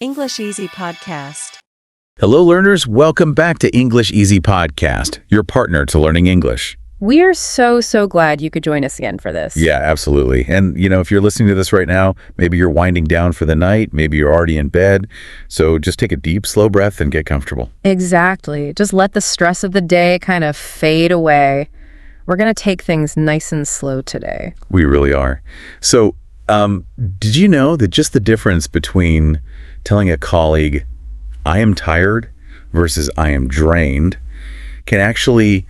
English Easy Podcast. Hello, learners. Welcome back to English Easy Podcast, your partner to learning English. We are so glad you could join us again for this. Yeah, absolutely. And, if you're listening to this right now, maybe you're winding down for the night, maybe you're already in bed. So just take a deep, slow breath and get comfortable. Exactly. Just let the stress of the day kind of fade away. We're going to take things nice and slow today. We really are. So, did you know that just the difference between telling a colleague, I am tired versus I am drained can actually,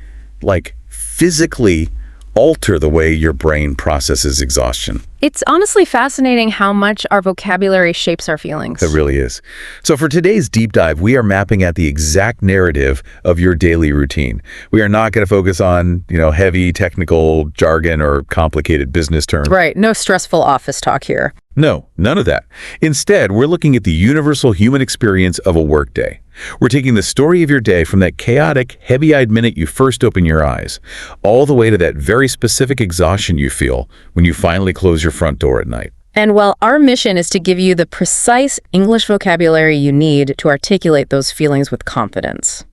physically alter the way your brain processes exhaustion? It's honestly fascinating how much our vocabulary shapes our feelings. It really is. So for today's deep dive, we are mapping out the exact narrative of your daily routine. We are not going to focus on, heavy technical jargon or complicated business terms. Right. No stressful office talk here. No, none of that. Instead, we're looking at the universal human experience of a workday. We're taking the story of your day from that chaotic, heavy-eyed minute you first open your eyes, all the way to that very specific exhaustion you feel when you finally close your front door at night. And while our mission is to give you the precise English vocabulary you need to articulate those feelings with confidence.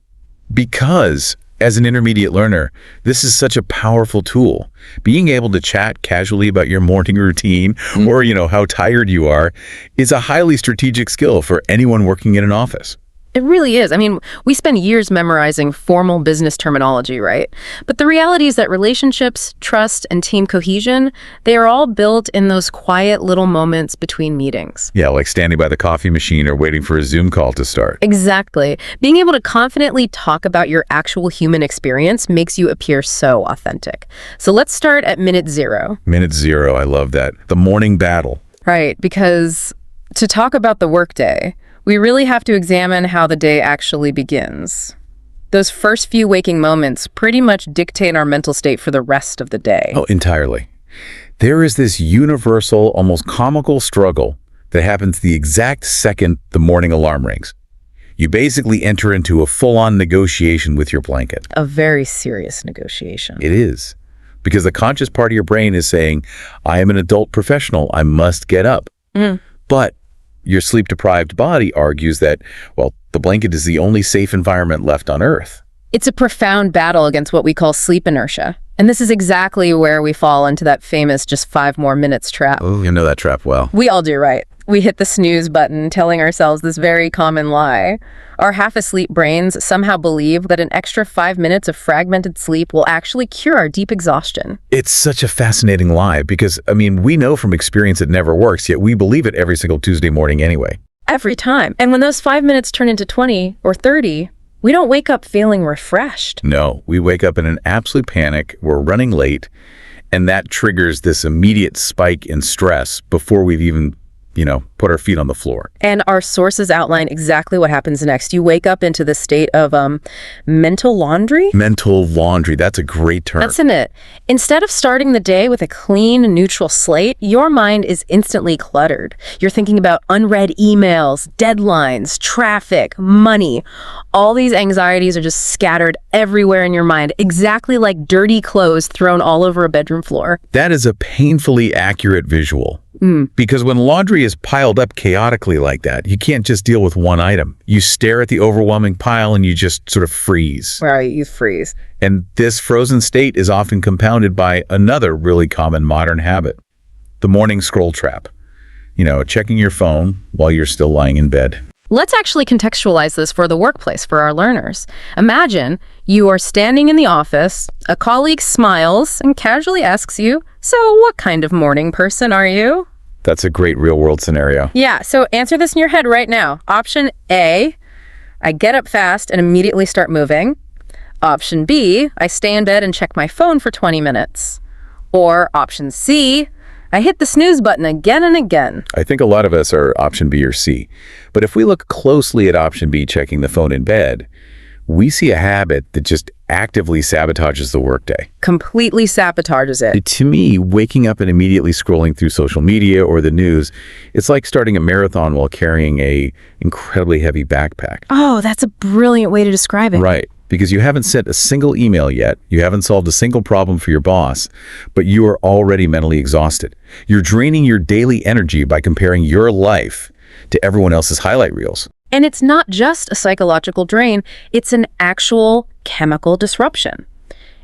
Because, as an intermediate learner, this is such a powerful tool. Being able to chat casually about your morning routine or, how tired you are is a highly strategic skill for anyone working in an office. It really is. I mean, we spend years memorizing formal business terminology, right? But the reality is that relationships, trust, and team cohesion, they are all built in those quiet little moments between meetings. Yeah, like standing by the coffee machine or waiting for a Zoom call to start. Exactly. Being able to confidently talk about your actual human experience makes you appear so authentic. So let's start at minute zero. Minute zero, I love that. The morning battle. Right, because to talk about the workday, we really have to examine how the day actually begins. Those first few waking moments pretty much dictate our mental state for the rest of the day. Oh, entirely. There is this universal, almost comical struggle that happens the exact second the morning alarm rings. You basically enter into a full-on negotiation with your blanket. A very serious negotiation. It is. Because the conscious part of your brain is saying, I am an adult professional, I must get up. But your sleep-deprived body argues that, the blanket is the only safe environment left on Earth. It's a profound battle against what we call sleep inertia. And this is exactly where we fall into that famous just 5 more minutes trap. Oh, you know that trap well. We all do, right? We hit the snooze button, telling ourselves this very common lie. Our half-asleep brains somehow believe that an extra 5 minutes of fragmented sleep will actually cure our deep exhaustion. It's such a fascinating lie because, we know from experience it never works, yet we believe it every single Tuesday morning anyway. Every time. And when those 5 minutes turn into 20 or 30, we don't wake up feeling refreshed. No, we wake up in an absolute panic, we're running late, and that triggers this immediate spike in stress before we've even put our feet on the floor. And our sources outline exactly what happens next. You wake up into the state of mental laundry. Mental laundry, that's a great term. That's in it. Instead of starting the day with a clean, neutral slate, your mind is instantly cluttered. You're thinking about unread emails, deadlines, traffic, money. All these anxieties are just scattered everywhere in your mind, exactly like dirty clothes thrown all over a bedroom floor. That is a painfully accurate visual. Because when laundry is piled up chaotically like that, you can't just deal with one item. You stare at the overwhelming pile and you just sort of freeze. Right, you freeze. And this frozen state is often compounded by another really common modern habit, the morning scroll trap. Checking your phone while you're still lying in bed. Let's actually contextualize this for the workplace, for our learners. Imagine you are standing in the office, a colleague smiles and casually asks you, "So what kind of morning person are you?" That's a great real-world scenario. Yeah, so answer this in your head right now. Option A, I get up fast and immediately start moving. Option B, I stay in bed and check my phone for 20 minutes. Or option C, I hit the snooze button again and again. I think a lot of us are option B or C. But if we look closely at option B, checking the phone in bed, we see a habit that just actively sabotages the workday. Completely sabotages it. To me, waking up and immediately scrolling through social media or the news, it's like starting a marathon while carrying a incredibly heavy backpack. Oh, that's a brilliant way to describe it. Right. Because you haven't sent a single email yet, you haven't solved a single problem for your boss, but you are already mentally exhausted. You're draining your daily energy by comparing your life to everyone else's highlight reels. And it's not just a psychological drain, it's an actual chemical disruption.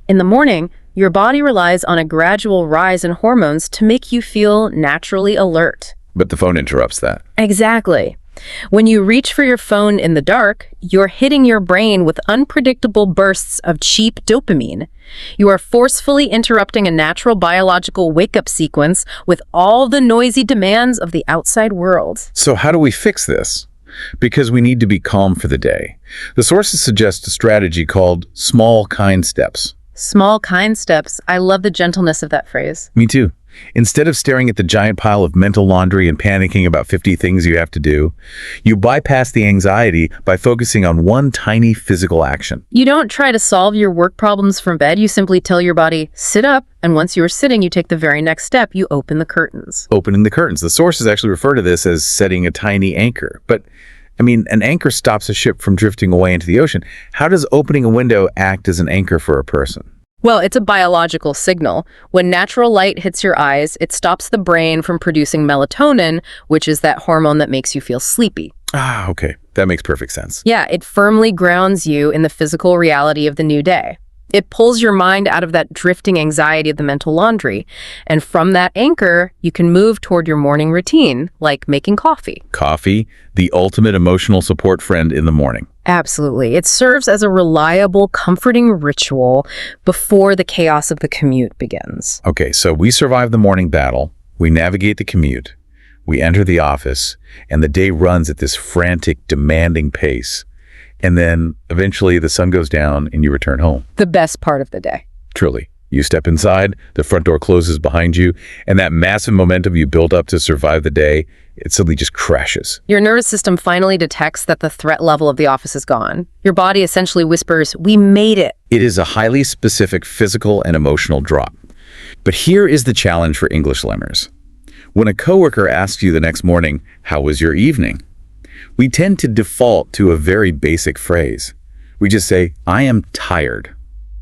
In the morning, your body relies on a gradual rise in hormones to make you feel naturally alert. But the phone interrupts that. Exactly. When you reach for your phone in the dark, you're hitting your brain with unpredictable bursts of cheap dopamine. You are forcefully interrupting a natural biological wake-up sequence with all the noisy demands of the outside world. So how do we fix this? Because we need to be calm for the day. The sources suggest a strategy called small, kind steps. Small, kind steps. I love the gentleness of that phrase. Me too. Instead of staring at the giant pile of mental laundry and panicking about 50 things you have to do, you bypass the anxiety by focusing on one tiny physical action. You don't try to solve your work problems from bed. You simply tell your body, sit up, and once you are sitting, you take the very next step. You open the curtains. Opening the curtains. The sources actually refer to this as setting a tiny anchor. But, an anchor stops a ship from drifting away into the ocean. How does opening a window act as an anchor for a person? Well, it's a biological signal. When natural light hits your eyes, it stops the brain from producing melatonin, which is that hormone that makes you feel sleepy. Ah, okay. That makes perfect sense. Yeah, it firmly grounds you in the physical reality of the new day. It pulls your mind out of that drifting anxiety of the mental laundry. And from that anchor, you can move toward your morning routine, like making coffee. Coffee, the ultimate emotional support friend in the morning. Absolutely. It serves as a reliable, comforting ritual before the chaos of the commute begins. Okay, so we survive the morning battle, we navigate the commute, we enter the office, and the day runs at this frantic, demanding pace. And then eventually the sun goes down and you return home. The best part of the day. Truly. You step inside, the front door closes behind you, and that massive momentum you built up to survive the day, it suddenly just crashes. Your nervous system finally detects that the threat level of the office is gone. Your body essentially whispers, "We made it." It is a highly specific physical and emotional drop. But here is the challenge for English learners. When a coworker asks you the next morning, "How was your evening?" we tend to default to a very basic phrase. We just say, "I am tired."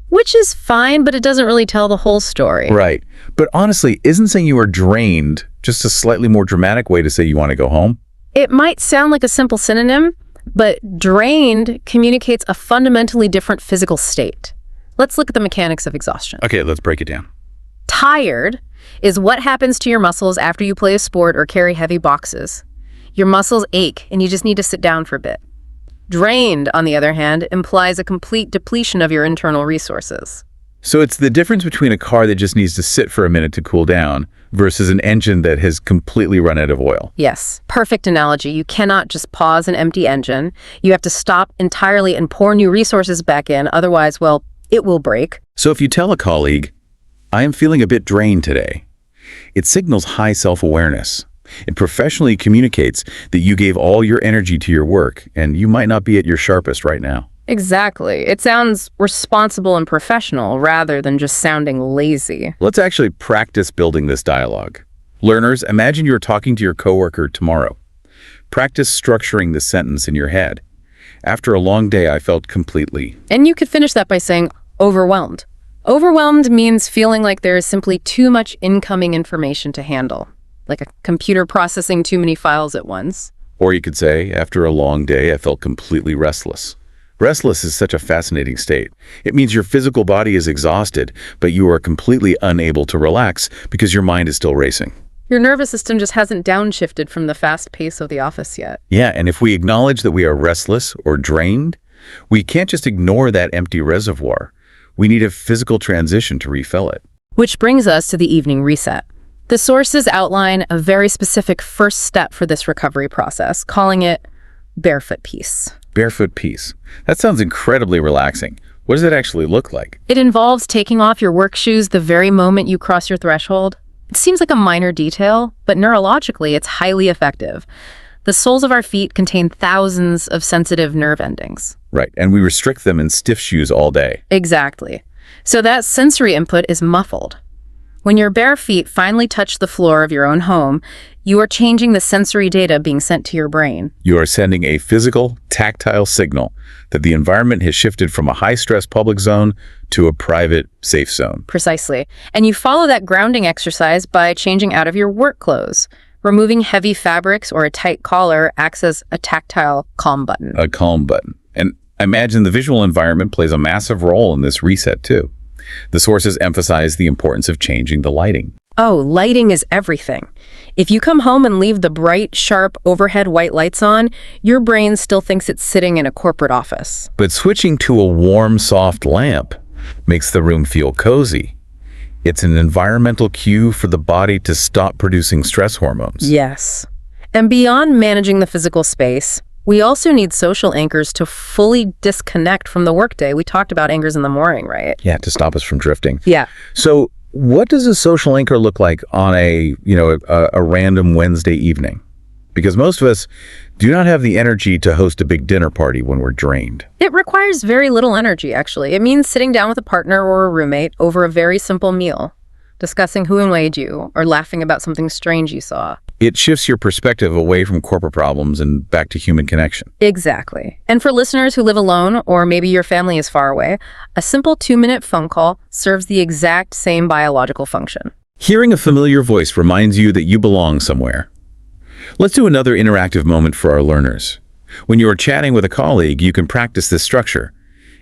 Which is fine, but it doesn't really tell the whole story. Right. But honestly, isn't saying you are drained just a slightly more dramatic way to say you want to go home? It might sound like a simple synonym, but drained communicates a fundamentally different physical state. Let's look at the mechanics of exhaustion. Okay, let's break it down. Tired is what happens to your muscles after you play a sport or carry heavy boxes. Your muscles ache and you just need to sit down for a bit. Drained, on the other hand, implies a complete depletion of your internal resources. So it's the difference between a car that just needs to sit for a minute to cool down versus an engine that has completely run out of oil. Yes, perfect analogy. You cannot just pause an empty engine. You have to stop entirely and pour new resources back in. Otherwise, well, it will break. So if you tell a colleague, "I am feeling a bit drained today," it signals high self-awareness. It professionally communicates that you gave all your energy to your work, and you might not be at your sharpest right now. Exactly. It sounds responsible and professional rather than just sounding lazy. Let's actually practice building this dialogue. Learners, imagine you're talking to your coworker tomorrow. Practice structuring the sentence in your head. "After a long day, I felt completely..." And you could finish that by saying, overwhelmed. Overwhelmed means feeling like there is simply too much incoming information to handle, like a computer processing too many files at once. Or you could say, "After a long day, I felt completely restless." Restless is such a fascinating state. It means your physical body is exhausted, but you are completely unable to relax because your mind is still racing. Your nervous system just hasn't downshifted from the fast pace of the office yet. Yeah, and if we acknowledge that we are restless or drained, we can't just ignore that empty reservoir. We need a physical transition to refill it. Which brings us to the evening reset. The sources outline a very specific first step for this recovery process, calling it barefoot peace. Barefoot peace. That sounds incredibly relaxing. What does it actually look like? It involves taking off your work shoes the very moment you cross your threshold. It seems like a minor detail, but neurologically it's highly effective. The soles of our feet contain thousands of sensitive nerve endings. Right, and we restrict them in stiff shoes all day. Exactly. So that sensory input is muffled. When your bare feet finally touch the floor of your own home, you are changing the sensory data being sent to your brain. You are sending a physical, tactile signal that the environment has shifted from a high-stress public zone to a private, safe zone. Precisely. And you follow that grounding exercise by changing out of your work clothes. Removing heavy fabrics or a tight collar acts as a tactile calm button. A calm button. And I imagine the visual environment plays a massive role in this reset too. The sources emphasize the importance of changing the lighting. Oh, lighting is everything. If you come home and leave the bright, sharp, overhead white lights on, your brain still thinks it's sitting in a corporate office. But switching to a warm, soft lamp makes the room feel cozy. It's an environmental cue for the body to stop producing stress hormones. Yes. And beyond managing the physical space, we also need social anchors to fully disconnect from the workday. We talked about anchors in the morning, right? Yeah, to stop us from drifting. Yeah. So what does a social anchor look like on a random Wednesday evening? Because most of us do not have the energy to host a big dinner party when we're drained. It requires very little energy, actually. It means sitting down with a partner or a roommate over a very simple meal, discussing who annoyed you, or laughing about something strange you saw. It shifts your perspective away from corporate problems and back to human connection. Exactly. And for listeners who live alone, or maybe your family is far away, a simple 2-minute phone call serves the exact same biological function. Hearing a familiar voice reminds you that you belong somewhere. Let's do another interactive moment for our learners. When you are chatting with a colleague, you can practice this structure.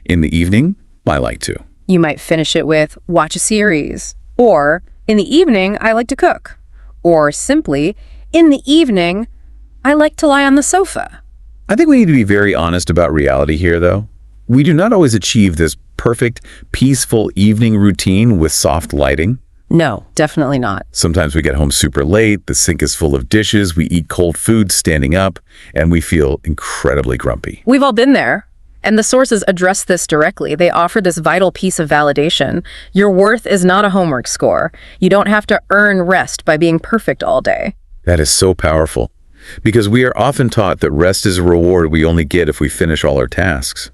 In the evening, I like to. You might finish it with, watch a series. Or, in the evening, I like to cook. Or simply, in the evening, I like to lie on the sofa. I think we need to be very honest about reality here, though. We do not always achieve this perfect, peaceful evening routine with soft lighting. No, definitely not. Sometimes we get home super late, the sink is full of dishes, we eat cold food standing up, and we feel incredibly grumpy. We've all been there. And the sources address this directly. They offer this vital piece of validation. Your worth is not a homework score. You don't have to earn rest by being perfect all day. That is so powerful, because we are often taught that rest is a reward we only get if we finish all our tasks.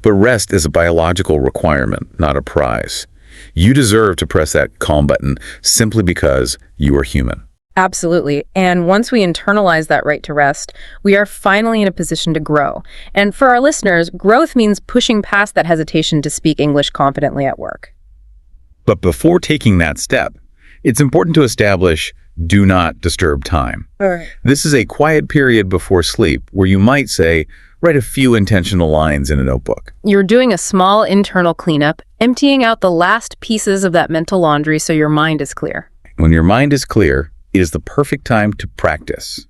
But rest is a biological requirement, not a prize. You deserve to press that calm button simply because you are human. Absolutely. And once we internalize that right to rest, we are finally in a position to grow. And for our listeners, growth means pushing past that hesitation to speak English confidently at work. But before taking that step, it's important to establish do not disturb time. All right. This is a quiet period before sleep where you might say, write a few intentional lines in a notebook. You're doing a small internal cleanup, emptying out the last pieces of that mental laundry so your mind is clear. When your mind is clear, it is the perfect time to practice.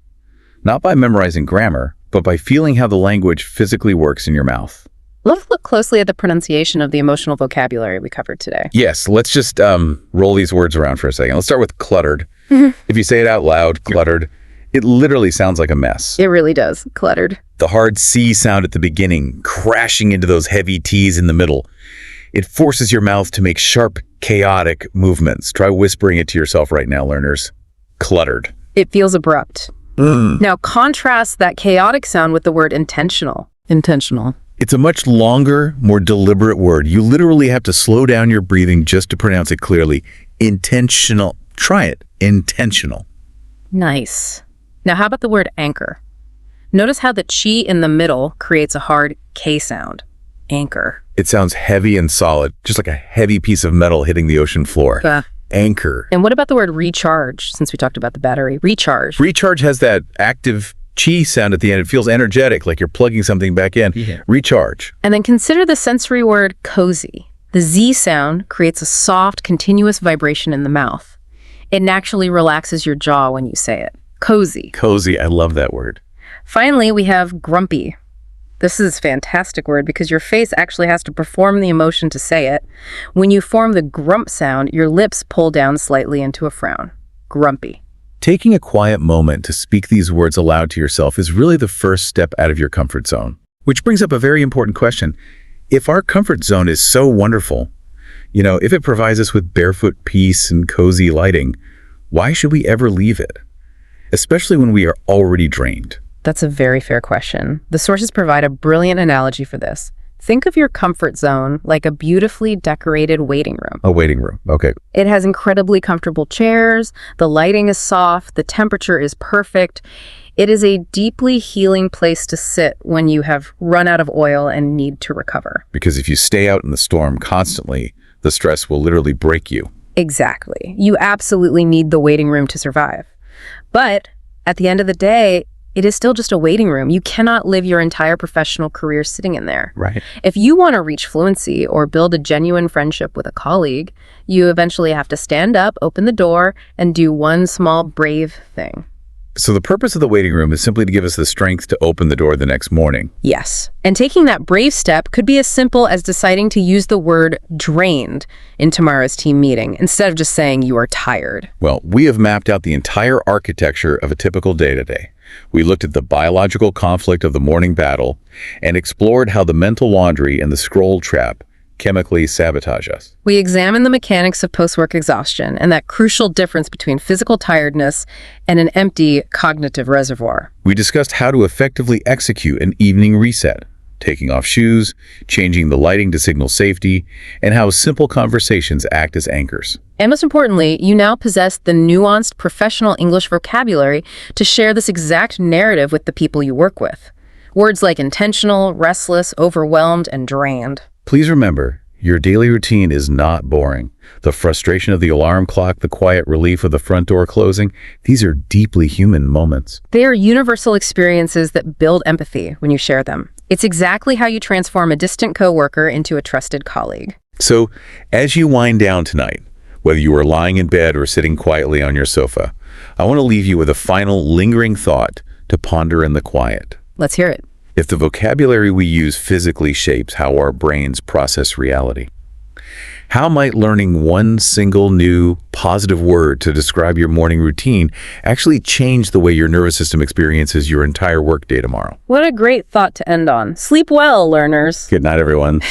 Not by memorizing grammar, but by feeling how the language physically works in your mouth. Let's look closely at the pronunciation of the emotional vocabulary we covered today. Yes, let's just roll these words around for a second. Let's start with cluttered. If you say it out loud, cluttered, it literally sounds like a mess. It really does. Cluttered. The hard C sound at the beginning, crashing into those heavy T's in the middle. It forces your mouth to make sharp, chaotic movements. Try whispering it to yourself right now, learners. Cluttered. It feels abrupt. Now contrast that chaotic sound with the word intentional. Intentional. It's a much longer, more deliberate word. You literally have to slow down your breathing just to pronounce it clearly. Intentional. Try it. Intentional. Nice. Now how about the word anchor? Notice how the chi in the middle creates a hard K sound. Anchor. It sounds heavy and solid, just like a heavy piece of metal hitting the ocean floor. Anchor. And what about the word recharge, since we talked about the battery? Recharge. Recharge has that active chi sound at the end. It feels energetic, like you're plugging something back in. Yeah. Recharge. And then consider the sensory word cozy. The Z sound creates a soft, continuous vibration in the mouth. It naturally relaxes your jaw when you say it. Cozy. Cozy. I love that word. Finally, we have grumpy. This is a fantastic word because your face actually has to perform the emotion to say it. When you form the grump sound, your lips pull down slightly into a frown. Grumpy. Taking a quiet moment to speak these words aloud to yourself is really the first step out of your comfort zone. Which brings up a very important question. If our comfort zone is so wonderful, if it provides us with barefoot peace and cozy lighting, why should we ever leave it? Especially when we are already drained. That's a very fair question. The sources provide a brilliant analogy for this. Think of your comfort zone like a beautifully decorated waiting room. A waiting room, okay. It has incredibly comfortable chairs, the lighting is soft, the temperature is perfect. It is a deeply healing place to sit when you have run out of oil and need to recover. Because if you stay out in the storm constantly, the stress will literally break you. Exactly. You absolutely need the waiting room to survive. But at the end of the day, it is still just a waiting room. You cannot live your entire professional career sitting in there. Right. If you want to reach fluency or build a genuine friendship with a colleague, you eventually have to stand up, open the door, and do one small brave thing. So the purpose of the waiting room is simply to give us the strength to open the door the next morning. Yes. And taking that brave step could be as simple as deciding to use the word drained in tomorrow's team meeting instead of just saying you are tired. Well, we have mapped out the entire architecture of a typical day-to-day. We looked at the biological conflict of the morning battle and explored how the mental laundry and the scroll trap chemically sabotage us. We examine the mechanics of post-work exhaustion and that crucial difference between physical tiredness and an empty cognitive reservoir. We discussed how to effectively execute an evening reset, taking off shoes, changing the lighting to signal safety, and how simple conversations act as anchors. And most importantly, you now possess the nuanced professional English vocabulary to share this exact narrative with the people you work with. Words like intentional, restless, overwhelmed, and drained. Please remember, your daily routine is not boring. The frustration of the alarm clock, the quiet relief of the front door closing, these are deeply human moments. They are universal experiences that build empathy when you share them. It's exactly how you transform a distant coworker into a trusted colleague. So, as you wind down tonight, whether you are lying in bed or sitting quietly on your sofa, I want to leave you with a final lingering thought to ponder in the quiet. Let's hear it. If the vocabulary we use physically shapes how our brains process reality, how might learning one single new positive word to describe your morning routine actually change the way your nervous system experiences your entire workday tomorrow? What a great thought to end on. Sleep well, learners. Good night, everyone.